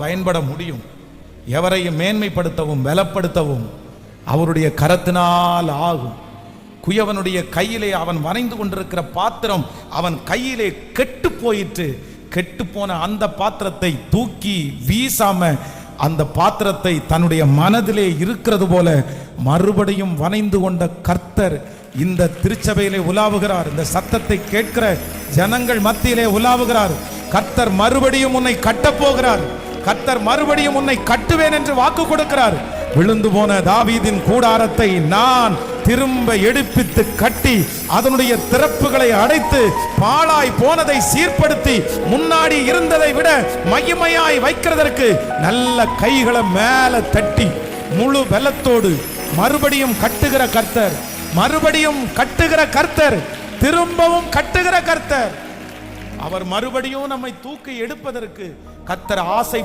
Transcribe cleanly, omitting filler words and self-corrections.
பயன்பட முடியும். எவரையும் மேன்மைப்படுத்தவும் பலப்படுத்தவும் அவருடைய கரத்தினால் ஆகும். குயவனுடைய கையிலே அவன் வரைந்து கொண்டிருக்கிற பாத்திரம் அவன் கையிலே கெட்டு போயிற்று. கெட்டு போன அந்த பாத்திரத்தை தூக்கி வீசாம அந்த பாத்திரத்தை தன்னுடைய மனதிலே இருக்கிறது போல மறுபடியும் வரைந்து கொண்ட கர்த்தர் இந்த திருச்சபையிலே உலாவுகிறார். இந்த சத்தத்தை கேட்கிற ஜனங்கள் மத்தியிலே உலாவுகிறார். கர்த்தர் மறுபடியும் உன்னை கட்டப் போகிறார். கர்த்தர் மறுபடியும் உன்னை கட்டுவேன் என்று வாக்கு கொடுக்கிறார். விழுந்து போன தாவீதின் கூடாரத்தை நான் திரும்ப எடுப்பித்து கட்டி அதனுடைய திறப்புகளை அடைத்து பாழாய் போனதை சீர்படுத்தி முன்னாடி இருந்ததை விட மகிமையாய் வைக்கிறதற்கு நல்ல கைகளை மேல தட்டி முழு பலத்தோடு மறுபடியும் கட்டுகிற கர்த்தர், மறுபடியும் கட்டுகிற கர்த்தர், திரும்பவும் கட்டுகிற கர்த்தர். அவர் மறுபடியும் நம்மை தூக்கி எடுப்பதற்கு கர்த்தர் ஆசை